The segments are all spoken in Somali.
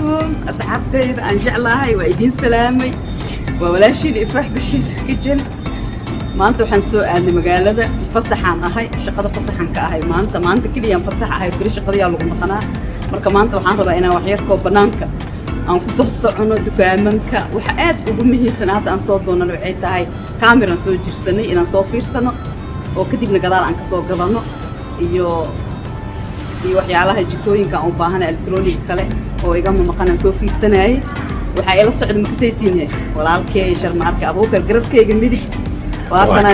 عليكم أصحابتي إن شاء الله وعيدين سلامي وولاشي الإفراح بشير كجل ما أنتو حنسو أنا مقالة فصحان أهاي شقة فصحان كأهاي ما أنت كل يوم فصح أهاي كل شقة يالو مقنع مركا ما أنتو حان ربا إنا وحيركو بنانك أن كسوس عنو دكامنك وحقات وقومي سنة أن صوت دونا لوعيتا هاي كاميرا سو جرسني إنا سو فيرسنو وكدب نقدر أن كسو قبانو iyo waxyaalaha jikooyinka aan u baahanahay electronic kale oo iga maqan soo fiirsanay waxa ay la socdo ma kasaysiinay walaalkay sharmaarka abuukar garabkayga midig waa kana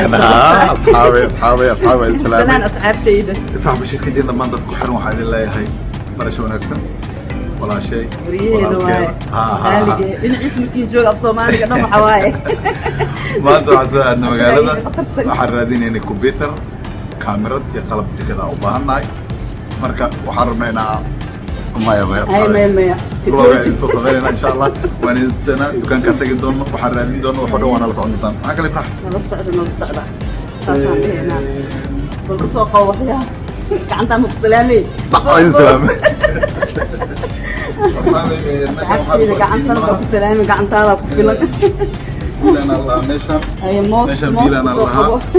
asxaabi salaam asxaabtayda ifaax bashirkadina maanta ku xiran waxa ay leeyahay barasho wanaagsan wala shay walaalkay in ismkii joog af Soomaaliga dhan waxa waaye maanta waxaan magaalada waxaan raadinayna computer كاميرا يقلب كذا وبهناي مركا وحرمينا مايا مايا ان شاء الله وانا سنه وكان كتجي دون وحرمين دون وحده وانا لصعدتان ما قال يفرح نلصعد ساسان كل سوق وحيا كعنتا مبسلامي اي سلام حبيبي عن سنه بسلامي كعنتا كفلك لأن الله ماشى أي موس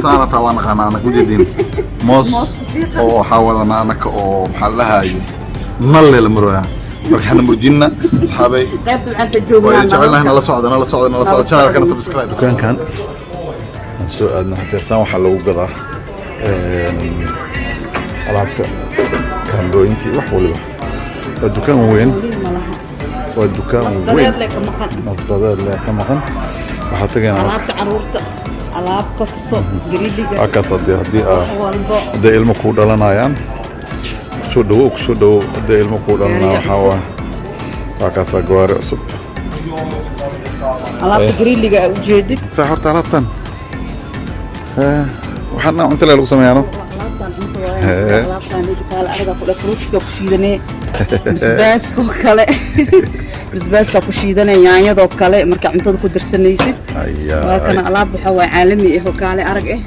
صار طبعا أنا كل جديد موس أو حاولنا أنا كأو محلها نل المروة مرحنا مرجينا أصحابي قابل عند الجوبنا وجعلنا هنا لصعد شارك أنا سبسكرايب كان سؤالنا حتى يستوى حلو قضاء ألعبت كان روين في وحول الدكان وين والدكان وين نفترض لك مخن وحتى alaabta caruurta alaab kasto gariidiga akaas hadii ilmo ku dhalanayaan soo dhawo hadii ilmo ku dhalanaa waxa waa kaas gawaari cusub alaabta gariidiga u jeedid fa horta alaabtan waxana inta lagu sameeyano alaabtan digital araga ku fruitska ku shiidanay bisbaaska kale bisbaaska ku shiidanay yaanyada kale marka cuntada ku darsanaysid waa kana alaab waxa waa caalami ah oo kale arag ah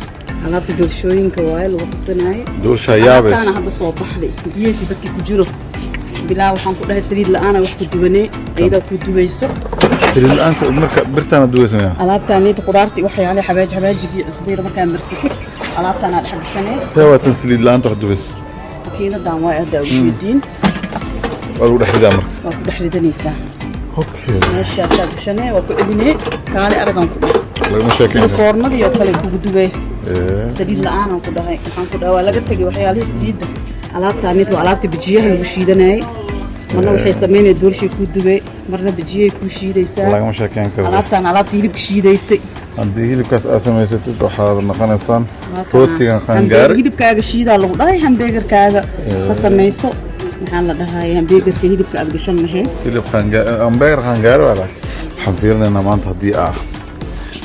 alaabta doorshooyinka waa lagu qasanaay doorsha yaabes ana hadda soo baxday diyeeti dadkii ku jiro bilaa waxaan ku dhahay saliid la'aan wax ku dubanay ayada ku dubayso saliid la'aan marka birtana dubayso alaabtan qudaarti waxyaalaha xabaajigi cusbeer marka marsikid alaabtan aad xabsanay tawa saliid la'aan wax dubayso kiinadan waa aad u jeedin waa dhaxida marka waa dhaxridanaysa اوكي ماشي ساقشني وكدبني كالي ارغان كو لما شاكين فورمدي iyo kale ku gudubay saliid la'aan aan ku dhahay waxaan ku dhawa laga tagay waxyaalaha saliida alaabtaan waa alaabta bijiyaha lagu shiidanay marna waxay sameeyeen doorshi ku dubay marna bijiyaha ku shiidaysaa lagama shaakeyn karo alaabta hilibka shiidaysay hadii hilibkaas aad samaysatid waxaad noqonaysaan rootigan qangaar hilibkaaga shiidaa lagu dhahay hamburgerkaaga ka samayso waxaan la dhahay hamburgerka hilibka aad gashan mahay hilib hamburger qangaar wala waxaan fiirinaynaa maanta hadii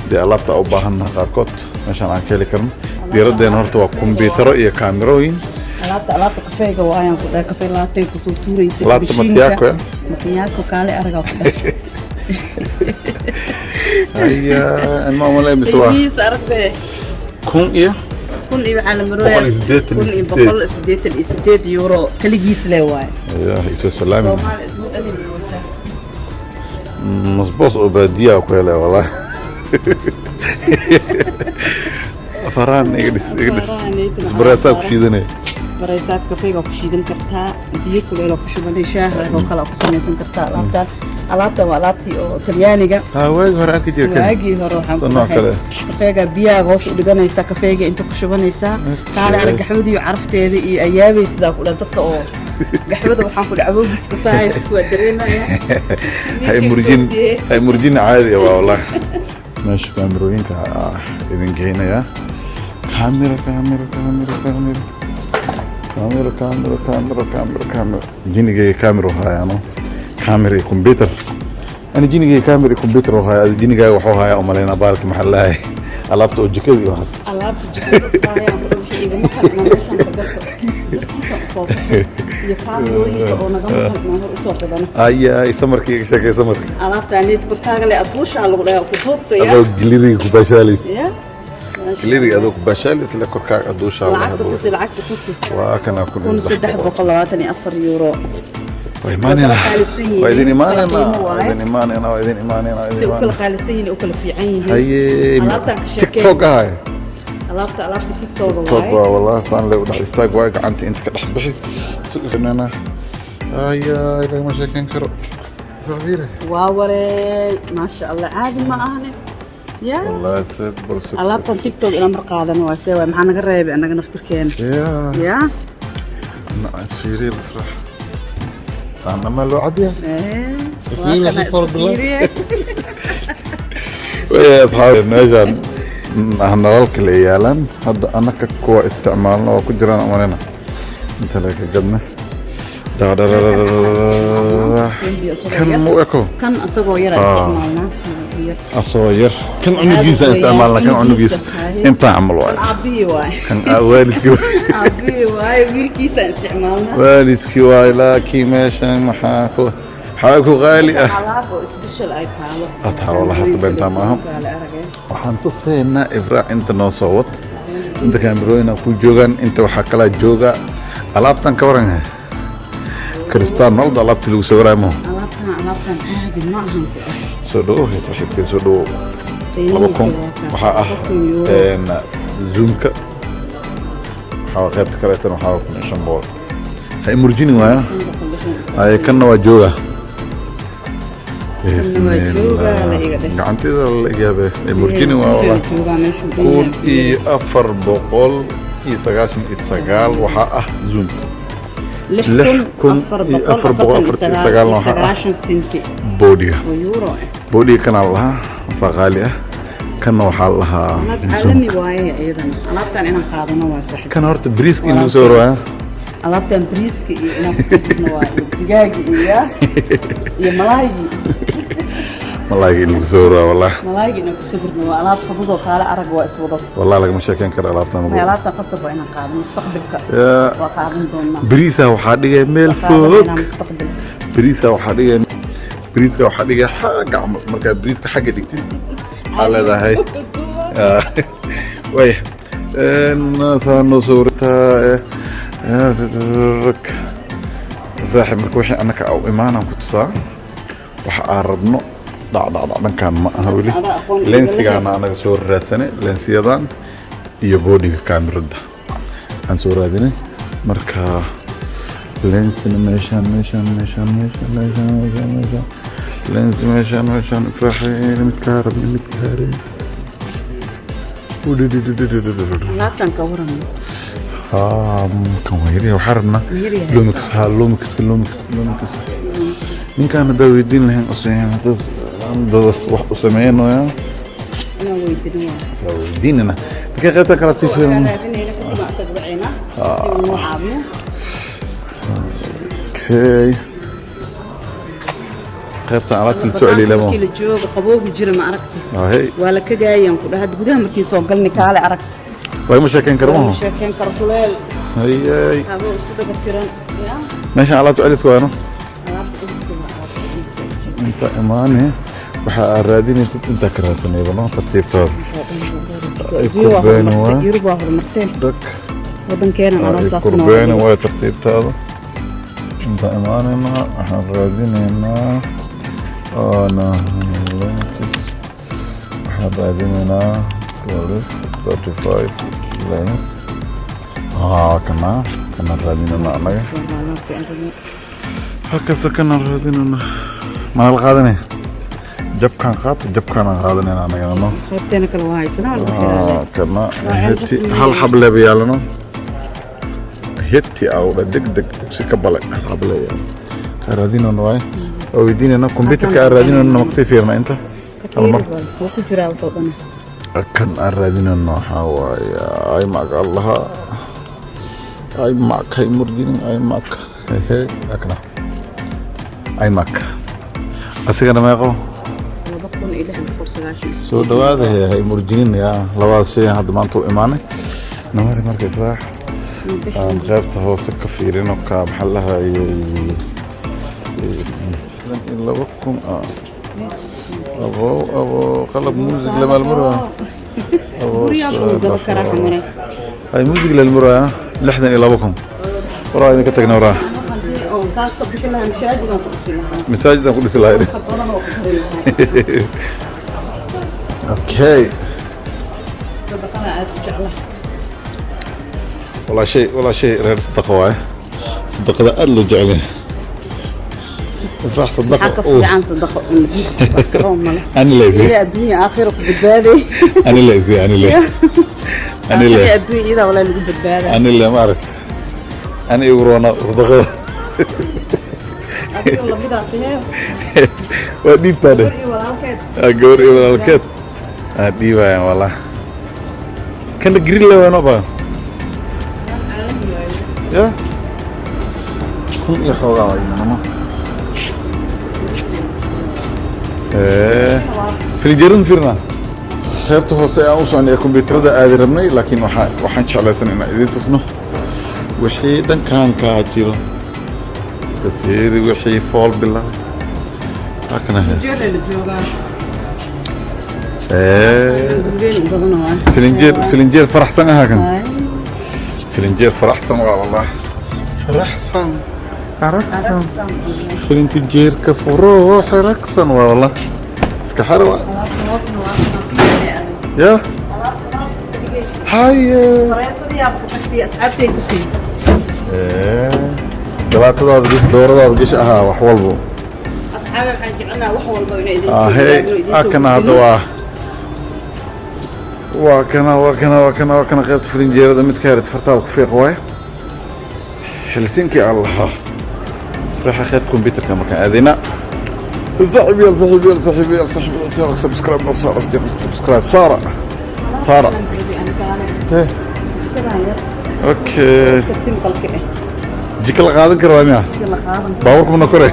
dee alaabta u baahanna qaarkood meeshaan aan ka heli karno diiraddeena horta waa kumbiyuutaro iyo kaamirooyin alaabta kafeega waa ayaan ku dhahay kafee laatay ku soo tuuraysa alaabta matiyako kaale araga ku dhahay aya ma wala miswa is aragbe kun iyo waxaa la marooyaa 188 euro kaligiis le waay iso salaami مصبوص أبدية وكله والله فران إجلس إسبريسات كشيدني إسبريسات كافيه كشيدن كرتا بيك ولا كشوفني شاهر وكلا كسميسن كرتا alaabta waa alaabtii oo Talyaaniga waagi hore aan ka jirkan waagi hore waxaan kafeega biyaha hoos u dhiganaysa kafeega inta ku shubanaysa kaale arag gaxwada iyo carafteeda iyo ayaabay sida ku dadka oo gaxwada waxaan ku dhaco biska saay ku dareemaya hay murjin caadi ah wallahi meesha kaamirooyinka idin geynaya kaamira jiniga kaamiro hayano كاميرا كمبيوتر انا جيني كاميرا كمبيوتر وهاي جيني وحو هاي امالينا بالك محلها alaabta oo jikada iyo waxaas alaabta jikada saaya iyo ay samarkii sheekay samarkii alaabtaanid ku taagle aduusha lagu dhayo ku duubto ya adoo giliri ku bashaalis giliri adoo ku bashaalis la korkaaga aduusha lacagta tusi waa kana ku 324 euro وإيماننا وإذن إيماننا si u kala qaalisan yihiin u kala fiican yihiin هاي alaabtan ka تيك sheekeen توك هاي alaabta TikTok توك waaye والله صار لي ودح استاق واقع أنت كدح بحي سوق فنانا هاي إذا ما شاكين كرو كبيرة waa wareey maasha Allah caadi ma ahne yaa والله سيد برسك alaabtan TikTok ila mar qaadan waa see waay maxaa naga reebay annaga naftirkeena yaa سيري الفرح صارنا ما له عديا سفينة في فرد الله ويا أصحابي نجان احنا غلق العيالان هذا أنا كقوة استعمالنا وكجران أمرنا انت لك قدنا دا دا دا دا دا كان مو اكو كان asagoo yar isticmaalna أصوير كان عنو جيسة استعمالنا كان عنو جيسة انت عمل واي عبي واي كان والدك عبي واي ويلكيسا استعمالنا والدك واي لكن ماشان محاكو حاكو غالي alaabo special ay taalo أطهر والله حتى بنتها معهم waxaan tusaynaa Ifraax inta noo soo wad inta kaamirooyina ku joogan inta waxa kala jooga alaabtan ka waran Cristiano Ronaldo alaabtii lagu soo waraymo alaabtan caadi ma ahan soo dhawo saaxiibkay soo dhawo labakum waxa ah zoomka waxa qaybta kale tan waxa ku nishan bool hay murjini waaya ay kana waa jooga gacantida la igaabe murjini waa wallah kun iyo 499 waxa ah zoom 6449 سنتي بودي كان الله فغالية كان وحال لها عالمي واي ايضا alaabtan inaan qaadano waa sax كان هورت بريسك إنه سوره alaabtan briiska iyo inaan ku sidno waa digaagi iyo malaaygi ملاقي اللي سوره والله malaaygi inaan ku sabirno waa alaab fudud oo kala arag waa iswadad والله لك مشاكل كره alaabtan alaabtan qasab waa inaan qaadano mustaqbalka waa qaadan doonaa بريسا waxaa dhigay meel fog بريسا waxaa dhigay بريسا waxaa dhigay xaq marka بريسا xagga dhigtid xaaladahay way saano suurta raax marka wixii anaka oo imaanaan ku tusaa waxa aan rabno dhankan ma aha weli lensigaana anaga soo raadsanay lensiyadan iyo boodiga kaamirada aan soo raadinay marka lensina meeshaan lens meeshaan faaxeen mid ka rabno alaabtan ka waran كان ويري وحرمنا لومكس لومكس من كان داويدين لهن أصيان هذا وسمعينه يا أنا ويدينه ديننا كي غيرت كراسي فيلم اوكي qaybta alaabta la soo celiyay lama kila jooga qabowga jira ma aragtay hay wala ka gaayaan ku dhahay gudaha markii soo galnay kaale arag way ma sheekeen karmo sheekeen kar kuleel hay habo isku daga tiran ya meesha alaabta celis waano alaabta isku inta imaane waxa aad raadinaysid inta ka raadsanaydo tartiibtooda ay kurbeen waa yurba hormarteen dak wadankeena aan asaasno kurbeen waa tartiibtooda inta imaanayna waxaan raadinaynaa أنا لينس واحد بعدين 35 لينس كنا رادين أنا هكذا كنا رادين أنا ما الغادني جب كان غادني أنا يلا خبتنا كل واحد سنة ولا كنا هل حبل بيالنا هتي أو دق سكبلك حبل رادين أنا واي أو يدينا أنا كمبيوتر كأرادين أنا مكسيف يرنا أنت المر وكجرا وطبنا كان أرادين أنا حواي أي معك الله أي معك هاي مرجين أي معك هي أكنا أي معك أسيقنا ما يقو بكون إلى الفرصة عشان سو دواد هي مرجين يا لواز شيء هذا ما أنتو إيماني نمر مركز راح غيرت هو سكة فيرين وكمحلها إلا بكم أبو قلب موزيك لما المرة هاي موزيك للمرة لحدا إلا بكم وراه إنك تقنا وراه taas ka bixin lahaa mashaajidaan ku dhisi lahaa masaajidaan ku dhisi lahayd wax badan oo ku dari lahaa okay sadaqana aad u jeclahay والله شيء غير صدقة واي صدقة أدلو جعله افرح صدقة حكى عن صدقة أنا لازم هي الدنيا آخرك بالبالي أنا لازم أنا لازم أنا هي لازم الدنيا إذا ولا اللي بالبالي أنا اللي ما أعرف أنا يورونا صدقة أقول والله بدأ فيها ودي تاني ولا الكيت أقول إيه ولا الكت دي بقى والله كان الجريل وين أبغى يا كم يحوغا وينما في الجرن فيرنا خيبته هوسي اوسو ان كمبيوتردا aadi rabnay laakiin waxaan jeclaysan in idin tusno wixii dhankan ka jiro iska fiiri wixii fool bilaa hakana فلنجير فرحسن هاكن فلنجير فرحسن والله فرحسن رقصن فلنجير كفروح رقصن والله اسك حروة يا هاي أصحابتي تسي دبعتها دورة قش وحولبو أصحابي حنجعلنا وحولبو ينادي هي أكنا هذا وكنا قيبت فلنجير هذا متكارت فرطال في قواي هلسنكي الله راح اخذ كمبيوتر كما كان اذينا صاحبي سبسكرايب سبسكرايب سارة اوكي جيك الغادن كروانيا باوركم نكوري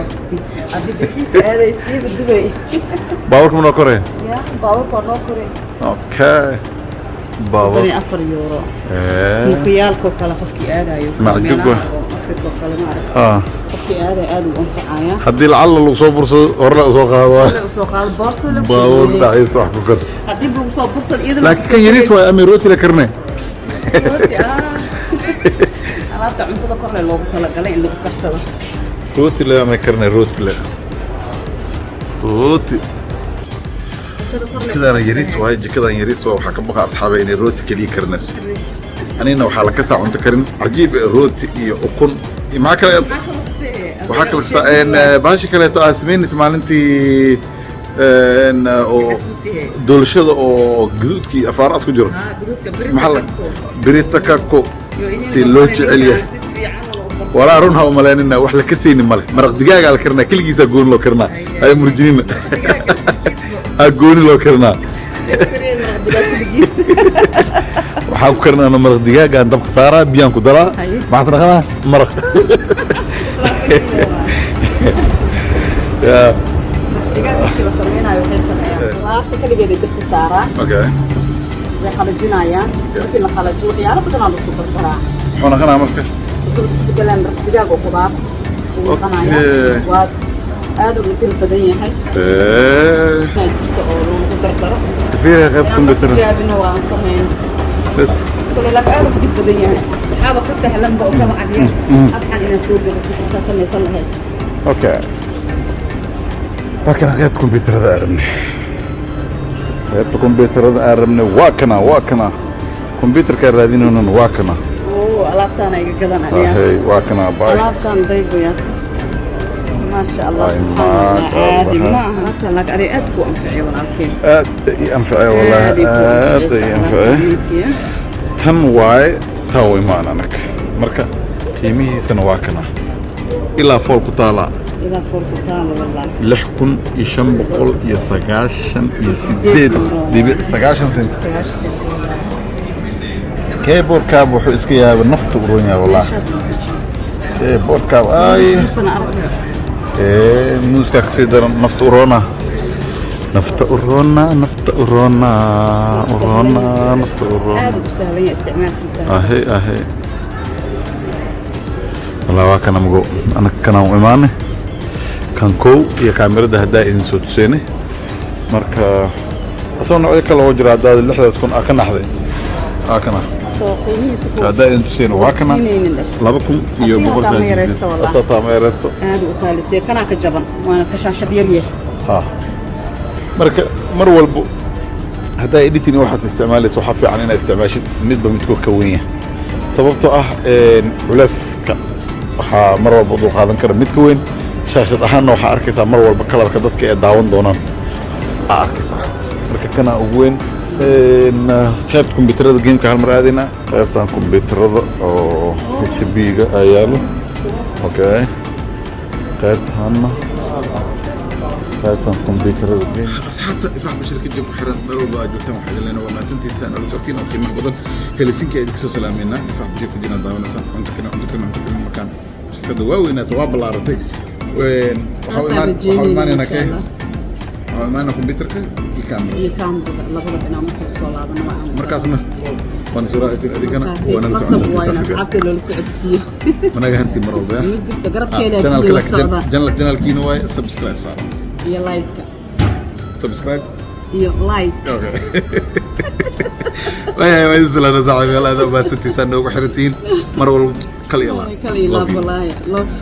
باوركم نكوري اوكي بابا 4 يورو مكيالكو كلا قفكي aadayo معجبكو afrika kala ma arag qofki aad u anfacaya hadii lacala lagu soo bursado hore la soo qaado boorsada baawur daciis wax ku karsi hadii lagu soo bursado iyada laakiin kan yariis waa amirooti la karnay alaabta cuntada kor loogu talagalay in lagu karsado rooti la ma karnay rooti كذا أنا يريس وايد كذا يريس وحكم بقى أصحابي إني روتي كلي كرنس أنا وحلا كسا عند كرن عجيب روتي يكون معك وحكم إن باش كلا تأثمين ثمان أنتي إن دول شذا أو جذود كي أفارس كجرو محل بريتا كاكو في لوتش عليا ولا رونها وملاننا وحلا كسين مال مرق دقاق على كرنا كل جيسا قول له كرنا هاي مرجين أقول له كرنا waxaan ku karnaa maraq digaag aan dabka saaraa biyaan ku daraa maxaad naqanaa maraq digaag la sameeynayo waxay sameeyaan qudaarta kaligeed dabka saaraa okay way qalajinayaan markii la qalajiyo waxyaalo badan oo isku dardaraa wuxuu naqanaa marka wuxuu isku bedelaan maraq digaag oo qudaar uu naqanaya waa aad u kala badan yahay jirto oo lagu dardaro iska fiiriya qayb computer jaabina waa sameyn bas kule la aad u badan yahay waxaaba ka sahlan ba oo kala cadiya asxan inaan soo gado ka sameeysan lahayd okay لكن غير كمبيوتر هذا أرمني غير كمبيوتر هذا أرمني واكنا كمبيوتر كرادين هنا واكنا alaabtaan ay gadan عليها هي واكنا باي alaabtaan daygu ya ما شاء الله سبحان الله عادي ما هذا لك أري أدكو أنفعي ولكن أنفعي والله أنفعي تم واي تاوي معنا نك مركا قيمه سنواكنا إلى فوق طالع إلى فوق طالع والله لحكن يشم بقول يسقاشن يسدد سقاشن سنت كيبور كاب وحسكيا بالنفط ورونيا والله كيبور كاب أي موسكا كسيدر نفط ورونا نفط ورونا هذا بسهلية استعمال كيسان أهي والله واكنا مقو أنا كنا إيماني كان كو يا كاميرا ده هدا إن صوت سيني مركا أصلا نوعي كلا وجرا هذا اللي حدا تكون أكن أحد أكنا soo qiimihiisa ku هذا أنت سين وهكنا لابكم يوم بقول أساطا ما يرستو هذا وثالث كنا كجبن وأنا كشاشة ديالي ها مر والبو هذا إديتني واحد استعمالي وحافي عننا استعماشي نسبة متكون كونية سببته علاسك waxaa mar walba u qaadan kara mid ka weyn shaashad ahaanna waxaa arkaysaa mar walba kalarka dadka ee daawan doonaan aa arkaysaa marka kana ugu weyn qaybta kombiyuutarada gameka hal mar aadayna qaybtan kombiyuutarada oo hb-ga ayaalo okay qaybtanna qaybtan kombiyuutarada asxaabta ifaax bashirka jib xiran meel walba aad joogtaan waxaa leena waa maasantiisaan ala socotiin oo qiimaha badan helsinki aad kasoo salaameynaa ifaax bashirka jina daawanaysaa cunta kana makaan shirkada waaweynaata waa ballaaratay waxaa imaanayna kee waxaa imaanayna kombiyuutarka iyo kaamera labada dhinac marka soo laabana markaasna waan soo raacaysin adigana waana la socotaa asxaabta loo socodsiiyo managa harti mar walba ma jirto garabkeeda la socda janalkiina waa subscribe saar iyo like subscribe iyo like okay ويا ما ينزل انا زعل هذا ما ستي سنه وحرتين مره كل يلا والله love